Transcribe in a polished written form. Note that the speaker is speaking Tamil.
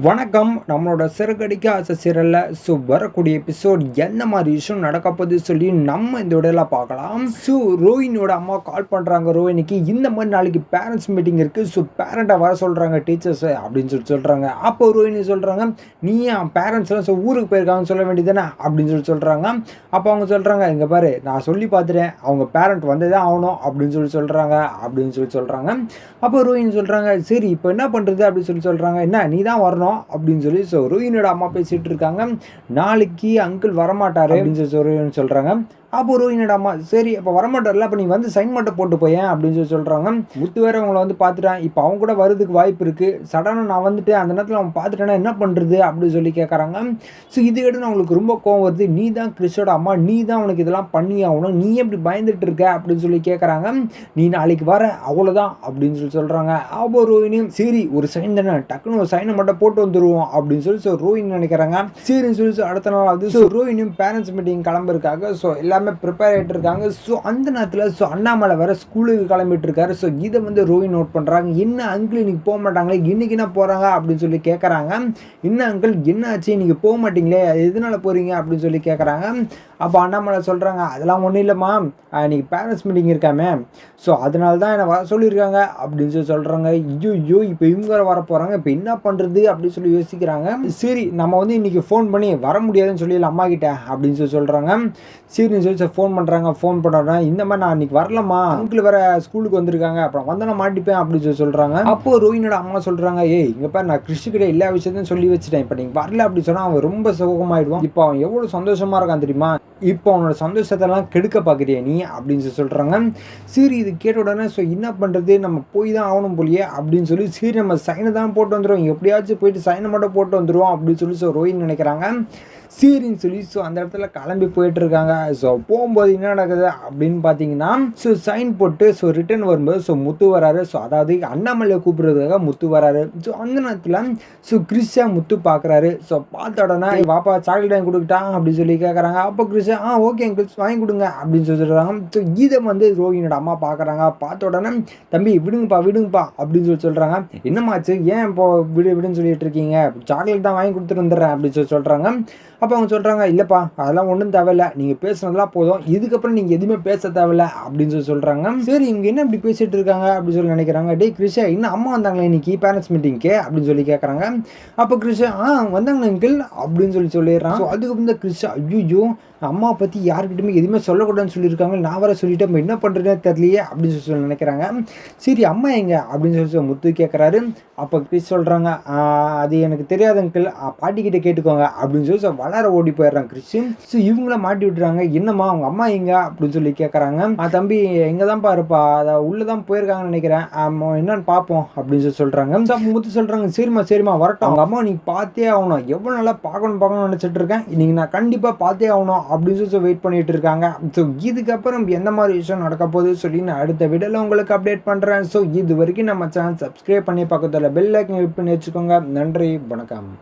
வணக்கம். நம்மளோட சிறகடிக்க ஆசை சீரியல்ல வரக்கூடிய எபிசோட் என்ன மாதிரி விஷயம் நடக்க போகுது சொல்லி நம்ம இந்த வீடியோல பார்க்கலாம். ரோஹினியோட அம்மா கால் பண்றாங்க ரோஹினிக்கு. இந்த மாதிரி நாளைக்கு பேரண்ட்ஸ் மீட்டிங் இருக்கு. பேரண்ட்டை வர சொல்றாங்க டீச்சர்ஸ் அப்படின்னு சொல்றாங்க. அப்போ ரோஹினி சொல்றாங்க, நீ பேரண்ட்ஸ் எல்லாம் ஊருக்கு போயிருக்காங்கன்னு சொல்ல வேண்டியதானே அப்படின்னு சொல்றாங்க. அப்போ அவங்க சொல்றாங்க, இங்க பாரு நான் சொல்லி பார்த்துட்டேன், அவங்க பேரண்ட் வந்ததே ஆகணும் அப்படின்னு சொல்றாங்க. அப்போ ரோஹினி சொல்றாங்க, சரி இப்போ என்ன பண்றது அப்படின்னு சொல்றாங்க. என்ன நீ தான் வரணும் அப்படின்னு சொல்லி ரோஹினியோட அம்மா பேசிட்டு இருக்காங்க. நாளைக்கு அங்கிள் வரமாட்டாரு அப்படின்னு சொல்லி சொல்றாங்க. அப்போ ரோஹினியோட அம்மா, சரி அப்போ வரமாட்டார்ல, அப்போ நீ வந்து சைன் மட்டும் போட்டு போயேன் அப்படின்னு சொல்றாங்க. முத்து வேற அவங்கள வந்து பார்த்துட்டான். இப்போ அவங்க கூட வரதுக்கு வாய்ப்பு இருக்கு. சடனாக நான் வந்துட்டு அந்த நேரத்தில் அவன் பார்த்துட்டேன்னா என்ன பண்றது அப்படின்னு சொல்லி கேட்கறாங்க. இது எடுத்து அவங்களுக்கு ரொம்ப கோவம் வருது. நீ தான் கிறிஷோட அம்மா, நீ தான் அவனுக்கு இதெல்லாம் பண்ணி ஆகணும், நீ எப்படி பயந்துட்டு இருக்க அப்படின்னு சொல்லி கேட்கறாங்க. நீ நாளைக்கு வர அவ்வளோதான் அப்படின்னு சொல்றாங்க. அப்போ ரோஹினி, சரி ஒரு சைன் தானே, டக்குன்னு ஒரு சைனை மட்டும் போட்டு வந்துருவோம் அப்படின்னு சொல்லி ரோஹினி நினைக்கிறாங்க. சரின்னு சொல்லி அடுத்த நாள் வந்து ரோஹினியும் பேரண்ட்ஸ் மீட்டிங் கிளம்பிருக்காங்க. எல்லாமே ப்ரிப்பேர் ஆகிட்டு இருக்காங்க. அந்த நேரத்தில் அண்ணாமலை வேற ஸ்கூலுக்கு கிளம்பிட்டு இருக்காரு. இதை வந்து ரோஹினி நோட் பண்றாங்க. என்ன அங்கிள் இன்னைக்கு போக மாட்டாங்களே, இன்னைக்கு என்ன போறாங்க அப்படின்னு சொல்லி கேட்கறாங்க. என்ன அங்கிள் என்ன ஆச்சு, நீங்க போக மாட்டீங்களே, எதனால போறீங்க அப்படின்னு சொல்லி கேட்கறாங்க. அப்போ அண்ணாமலை சொல்றாங்க, அதெல்லாம் ஒன்றும் இல்லைம்மா, இன்னைக்கு பேரண்ட்ஸ் மீட்டிங் இருக்காமே, அதனால தான் என்னை வர சொல்லியிருக்காங்க அப்படின்னு சொல்றாங்க. ஐயோ இப்போ இவங்க வர போறாங்க, இப்போ என்ன பண்றது அப்படின்னு சொல்லி யோசிக்கிறாங்க. சரி நம்ம வந்து இன்னைக்கு ஃபோன் பண்ணி வர முடியாதுன்னு சொல்லி அம்மா கிட்ட அப்படின்னு சொல்றாங்க. சரின்னு சொல்லி ஃபோன் பண்ணுறாங்க. ஃபோன் பண்ணுறாங்க, இந்த மாதிரி நான் இன்னைக்கு வரலம்மா, அங்கிள் வேற ஸ்கூலுக்கு வந்திருக்காங்க, அப்புறம் வந்தா மாட்டிப்பேன் அப்படின்னு சொல்றாங்க. அப்போ ரோஹினியோட அம்மா சொல்றாங்க, ஏய் இங்க பாரு, நான் கிறிஷ்கிட்ட எல்லா விஷயத்தையும் சொல்லி வச்சுட்டேன், இப்போ நீங்க வரல அப்படின்னு சொன்னா அவன் ரொம்ப சோகமாயிடுவான். இப்போ அவன் எவ்வளவு சந்தோஷமா இருக்கான் தெரியுமா, இப்போ அவனோட சந்தோஷத்தெல்லாம் கெடுக்க பார்க்குறியா நீ அப்படின்னு சொல்றாங்க. சரி இது கேட்ட உடனே என்ன பண்றது, நம்ம போய் தான் ஆகணும் போலியே அப்படின்னு சொல்லி, சரி நம்ம சைனை தான் போட்டு வந்துடுவோம், எப்படியாச்சும் போயிட்டு சைனை மட்டும் போட்டு வந்துடுவோம் அப்படின்னு சொல்லி ரோஹினி நினைக்கிறாங்க. சரின்னு சொல்லி அந்த இடத்துல கிளம்பி போயிட்டு இருக்காங்க. போகும்போது என்ன நடக்குது அப்படின்னு பார்த்தீங்கன்னா, சைன் போட்டு ரிட்டர்ன் வரும்போது முத்து வராரு. அதாவது அண்ணாமலையை கூப்பிடுறதுக்காக முத்து வராரு. அந்த நேரத்தில் கிறிஷா முத்து பார்க்குறாரு. பார்த்த உடனே பாப்பா சாக்லேட் வாங்கி கொடுக்கிட்டான் அப்படின்னு சொல்லி கேட்குறாங்க. அப்போ கிறிஷா ஓகே கிறிஸ் வாங்கி கொடுங்க அப்படின்னு சொல்லிடுறாங்க. இதை வந்து ரோஹினியோட அம்மா பார்க்குறாங்க. பார்த்த உடனே, தம்பி விடுங்கப்பா அப்படின்னு சொல்கிறாங்க. என்னமாச்சு, ஏன் இப்போ விடுன்னு சொல்லிட்டு இருக்கீங்க, சாக்லேட் தான் வாங்கி கொடுத்துட்டு வந்துடுறேன் அப்படின்னு சொல்கிறாங்க. அப்போ அவங்க சொல்கிறாங்க, இல்லைப்பா அதெல்லாம் ஒன்றும் தேவையில்லை, நீங்கள் பேசுனதெல்லாம் போதும், இதுக்கப்புறம் நீங்கள் எதுவுமே பேச தேவையில்லை அப்படின்னு சொல்கிறாங்க. சரி இவங்க என்ன இப்படி பேசிகிட்டு இருக்காங்க அப்படின்னு சொல்லி நினைக்கிறாங்க. டே கிறிஷா, இன்னும் அம்மா வந்தாங்களே இன்னைக்கு பேரண்ட்ஸ் மீட்டிங்க்கு அப்படின்னு சொல்லி கேட்குறாங்க. அப்போ கிறிஷா வந்தாங்களே அங்கிள் அப்படின்னு சொல்லிடுறான். அதுக்கப்புறம் தான் கிறிஷா, ஐயோ அம்மா பற்றி யாருக்கிட்டுமே எதுவுமே சொல்லக்கூடாதுன்னு சொல்லியிருக்காங்க, நான் வர சொல்லிட்டு என்ன பண்ணுறதுனே தெரியலையே அப்படின்னு சொல்லி நினைக்கிறாங்க. சரி அம்மா எங்க அப்படின்னு சொல்லி முத்து கேட்குறாரு. அப்போ கிறிஸ் சொல்கிறாங்க, அது எனக்கு தெரியாது அங்கிள், பாட்டிக்கிட்ட கேட்டுக்கோங்க அப்படின்னு சொல்லி வளர ஓடி போயிடுறாங்க கிறிஸ். இவங்கள மாட்டி விட்டுறாங்க. என்னம்மா அவங்க அம்மா எங்க அப்படின்னு சொல்லி கேட்குறாங்க. தம்பி எங்கே தான் இருப்பா, அதை உள்ளதான் போயிருக்காங்கன்னு நினைக்கிறேன், என்னன்னு பார்ப்போம் அப்படின்னு சொல்கிறாங்க. முத்து சொல்கிறாங்க, சரிம்மா வரட்டும், அவங்க அம்மா நீ பார்த்தே ஆகணும், எவ்வளோ நல்லா பார்க்கணும்னு நினச்சிட்டு இருக்கேன், இன்னைக்கு நான் கண்டிப்பாக பார்த்தே ஆகணும் அப்படின்னு சொல்லி வெயிட் பண்ணிட்டு இருக்காங்க. இதுக்கப்புறம் எந்த மாதிரி விஷயம் நடக்க போகுது சொல்லி நான் அடுத்த வீடியோல உங்களுக்கு அப்டேட் பண்ணுறேன். இது வரைக்கும் நம்ம சேனல் சப்ஸ்கிரைப் பண்ணி பக்கத்தில் பெல் ஐக்கன் கிளிக் பண்ணி வச்சுக்கோங்க. நன்றி, வணக்கம்.